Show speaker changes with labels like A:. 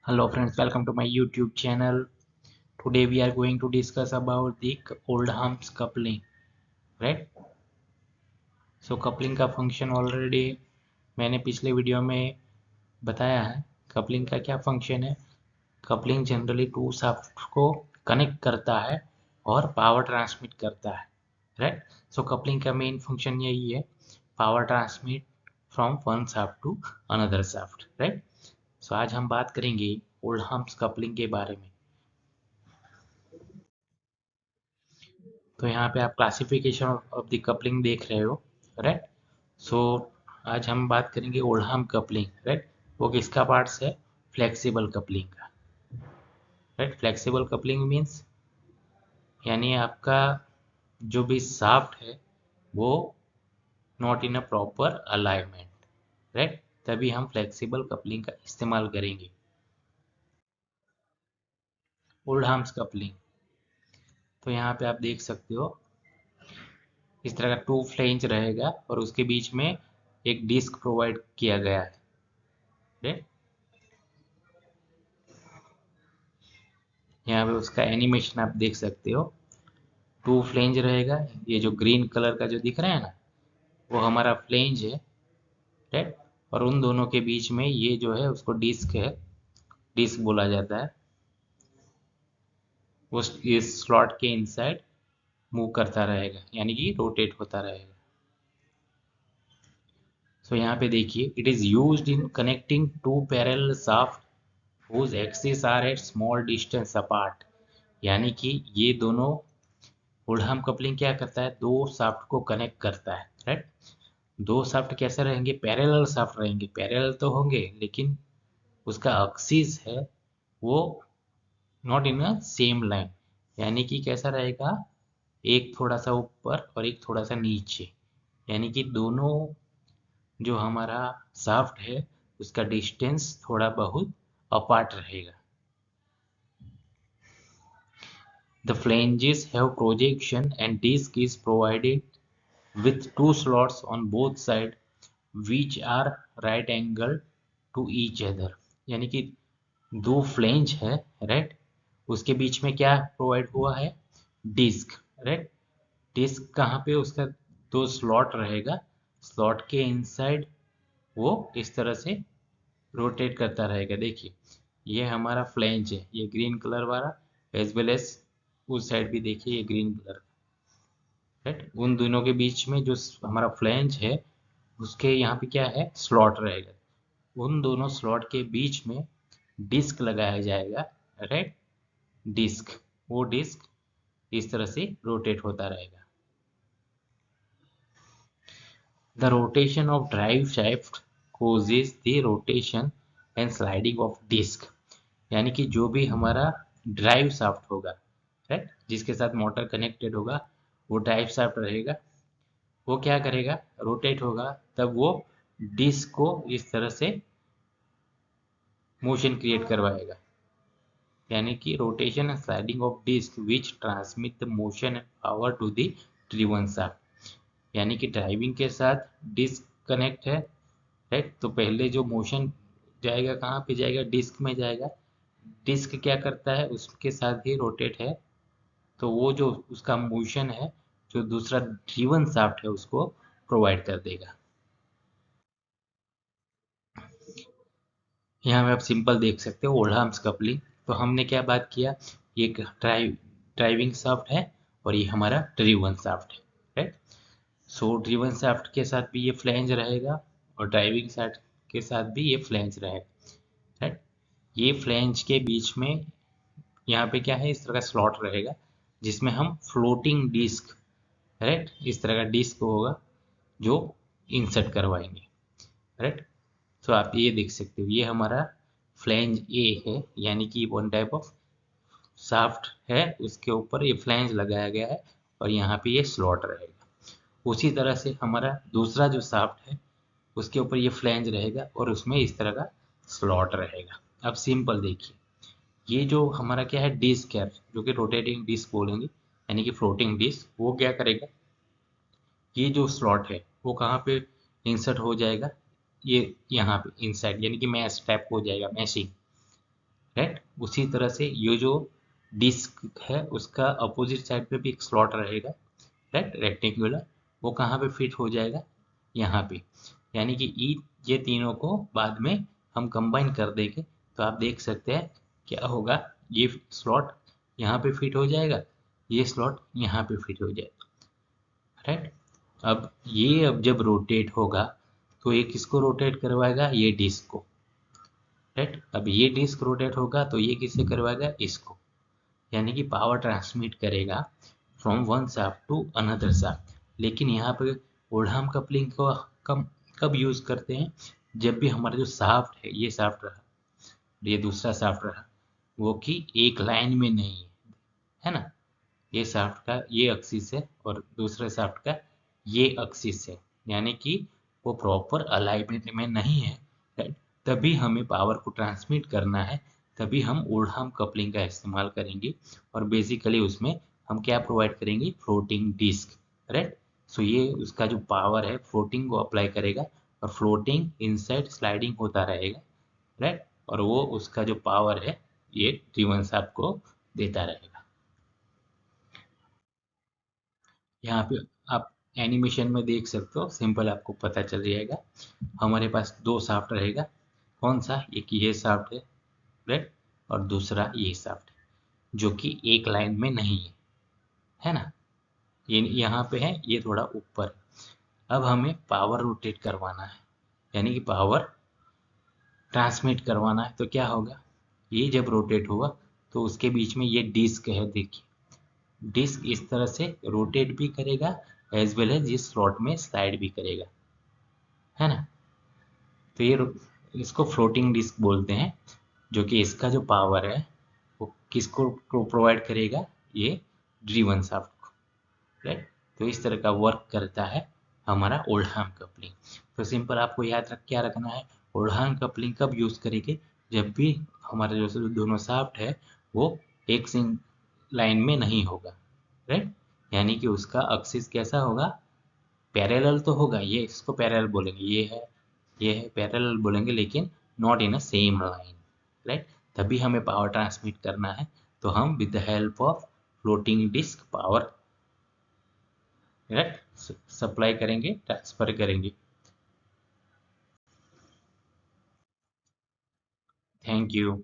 A: Hello friends, welcome to my YouTube channel. Today we are going to discuss about the Oldham's coupling, right? So coupling का function already मैंने पिछले video में बताया है. Coupling का क्या फंक्शन है? कपलिंग जनरली टू शाफ्ट को कनेक्ट करता है और पावर ट्रांसमिट करता है, राइट? सो कपलिंग का मेन फंक्शन यही है, power transmit from one shaft to another shaft, right? So आज हम बात करेंगे ओल्डहाम्स कपलिंग के बारे में. तो यहाँ पे आप क्लासिफिकेशन ऑफ द कपलिंग देख रहे हो, राइट? सो आज हम बात करेंगे ओल्डहाम कपलिंग, राइट? वो किसका पार्ट्स है? फ्लेक्सिबल कपलिंग का, राइट? फ्लेक्सिबल कपलिंग मीन्स यानी आपका जो भी शाफ्ट है वो not in a proper alignment, right? तभी हम फ्लेक्सिबल कपलिंग का इस्तेमाल करेंगे. ओल्डहाम्स कपलिंग, तो यहाँ पे आप देख सकते हो इस तरह का टू फ्लेंज रहेगा और उसके बीच में एक डिस्क प्रोवाइड किया गया है, राइट? यहाँ पे उसका एनिमेशन आप देख सकते हो. टू फ्लेंज रहेगा, ये जो ग्रीन कलर का जो दिख रहा है ना, वो हमारा फ्लेंज है, राइट? और उन दोनों के बीच में ये जो है उसको डिस्क है, डिस्क बोला जाता है. उस इस स्लॉट के इनसाइड मूव करता रहेगा, यानी कि रोटेट होता रहेगा. सो यहाँ पे देखिए, it is used in connecting to parallel shaft whose axes are at small distance apart. यानी कि ये दोनों ओल्डहाम कपलिंग क्या करता है, दो शाफ्ट को कनेक्ट करता है, राइट? दो शाफ्ट कैसे रहेंगे? पैरेलल शाफ्ट रहेंगे. पैरेलल तो होंगे लेकिन उसका एक्सिस है वो not in a same line, यानी कि कैसा रहेगा, एक थोड़ा सा ऊपर और एक थोड़ा सा नीचे, यानी कि दोनों जो हमारा शाफ्ट है उसका डिस्टेंस थोड़ा बहुत अपार्ट रहेगा. The flanges have projection and disc is provided with two slots on both sides which are right angle to each other. यानी कि दो फ्लेंज है, राइट? उसके बीच में क्या प्रोवाइड हुआ है? Disc, right? डिस्क कहाँ पे? उसका दो स्लॉट रहेगा, स्लॉट के इनसाइड वो इस तरह से रोटेट करता रहेगा. देखिए ये हमारा फ्लेंज है, ये ग्रीन कलर वाला, एज वेल एज उस साइड भी देखिए ये ग्रीन कलर, राइट? उन दोनों के बीच में जो हमारा फ्लेंज है उसके यहाँ पे क्या है? स्लॉट रहेगा. उन दोनों स्लॉट के बीच में डिस्क लगाया जाएगा, राइट? डिस्क, वो डिस्क इस तरह से रोटेट होता रहेगा. The rotation of drive shaft causes the rotation and sliding of disc. यानी कि जो भी हमारा ड्राइव शाफ्ट होगा, राइट, जिसके साथ मोटर कनेक्टेड होगा, वो ड्राइव शाफ्ट रहेगा, वो क्या करेगा? रोटेट होगा. तब वो डिस्क को इस तरह से मोशन क्रिएट करवाएगा, यानी कि rotation and sliding of disc which transmit the motion and power to the driven shaft. यानी कि ड्राइविंग के साथ डिस्क कनेक्ट है, राइट? तो पहले जो मोशन जाएगा कहाँ पे जाएगा? डिस्क में जाएगा. डिस्क क्या करता है? उसके साथ ही रोटेट है, तो वो जो उसका मोशन है जो दूसरा ड्रिवन शाफ्ट है उसको प्रोवाइड कर देगा. यहाँ पे आप सिंपल देख सकते हो ओल्डहाम्स कपलिंग. तो हमने क्या बात किया, ये एक ड्राइविंग शाफ्ट है और ये हमारा ड्रिवन शाफ्ट है, राइट? सो ड्रिवन शाफ्ट के साथ भी ये फ्लैंज रहेगा और ड्राइविंग शाफ्ट के साथ भी ये फ्लैंज रहेगा, राइट? ये फ्लैंज के बीच में यहाँ पे क्या है? इस तरह का स्लॉट रहेगा जिसमें हम फ्लोटिंग डिस्क, राइट, इस तरह का डिस्क होगा जो इंसर्ट करवाएंगे, राइट? तो आप ये देख सकते हो ये हमारा फ्लैंज ए है, यानी कि वन टाइप ऑफ शाफ्ट है, उसके ऊपर ये फ्लैंज लगाया गया है और यहाँ पे ये स्लॉट रहेगा. उसी तरह से हमारा दूसरा जो शाफ्ट है उसके ऊपर ये फ्लैंज रहेगा और उसमें इस तरह का स्लॉट रहेगा. अब सिंपल देखिए, ये जो हमारा क्या है? डिस्क है, जो कि रोटेटिंग डिस्क बोलेंगे, यानी कि फ्लोटिंग डिस्क. वो क्या करेगा? ये जो स्लॉट है वो कहाँ पे इंसर्ट हो जाएगा? ये यहाँ पे इनसाइड, यानी कि मैश टाइप हो जाएगा, मैशिंग, राइट। उसी तरह से ये जो डिस्क है उसका अपोजिट साइड पे भी एक स्लॉट रहेगा, राइट, रेक्टेंगुलर। वो कहाँ पे फिट हो जाएगा, यहाँ पे। यानी कि ये तीनों को बाद में हम कंबाइन कर देंगे तो आप देख सकते हैं क्या होगा। ये स्लॉट यहाँ पे फिट हो जाएगा, ये स्लॉट यहाँ पे फिट हो जाएगा, राइट। अब जब रोटेट होगा तो ये किसको रोटेट करवाएगा, ये डिस्क को, राइट। अब ये डिस्क रोटेट होगा तो ये किससे करवाएगा, इसको। यानी कि पावर ट्रांसमिट करेगा from one shaft to another shaft. लेकिन यहाँ पे ओल्डहम कपलिंग को कब कब यूज करते हैं, जब भी हमारा जो शाफ्ट है, ये शाफ्ट रहा, ये दूसरा शाफ्ट रहा, वो कि एक लाइन में नहीं है ना। ये शाफ्ट का ये एक्सिस है और दूसरे शाफ्ट का ये एक्सिस है, यानी कि वो प्रॉपर अलाइनमेंट में नहीं है, राइट। तभी हमें पावर को ट्रांसमिट करना है, तभी हम ओल्डहम कपलिंग का इस्तेमाल करेंगे। और बेसिकली उसमें हम क्या प्रोवाइड करेंगे, फ्लोटिंग डिस्क, राइट। सो ये उसका जो पावर है फ्लोटिंग को अप्लाई करेगा और फ्लोटिंग इनसाइड स्लाइडिंग होता रहेगा, राइट। और वो उसका जो पावर है ये ड्रिवन शाफ्ट को देता रहेगा। यहाँ पे आप एनिमेशन में देख सकते हो, सिंपल आपको पता चल जाएगा। हमारे पास दो शाफ्ट रहेगा, कौन सा, एक ये शाफ्ट है, राइट, और दूसरा ये शाफ्ट है, जो कि एक लाइन में नहीं है ना। ये यहाँ पे है, ये थोड़ा ऊपर है। अब हमें पावर रोटेट करवाना है, यानी कि पावर ट्रांसमिट करवाना है, तो क्या होगा, ये जब रोटेट हुआ तो उसके बीच में ये डिस्क है, देखिए डिस्क इस तरह से रोटेट भी करेगा एज वेल एज इस स्लॉट में स्लाइड भी करेगा, है ना। तो ये इसको फ्लोटिंग डिस्क बोलते हैं, जो कि इसका जो पावर है वो किसको प्रोवाइड करेगा, ये ड्रिवन शाफ्ट को, राइट। तो इस तरह का वर्क करता है हमारा ओल्डहम कपलिंग। तो सिंपल आपको याद रख क्या रखना है, ओल्डहम कपलिंग कब यूज करेंगे, जब भी हमारे जो दोनों शाफ्ट है वो एक सिंग लाइन में नहीं होगा, राइट। यानी कि उसका एक्सिस कैसा होगा, पैरेलल तो होगा, ये इसको पैरेलल बोलेंगे, ये है पैरेलल बोलेंगे, लेकिन not in a same line, right. तभी हमें पावर ट्रांसमिट करना है, तो हम with the help of floating disc power, right, supply करेंगे, ट्रांसफर करेंगे। Thank you.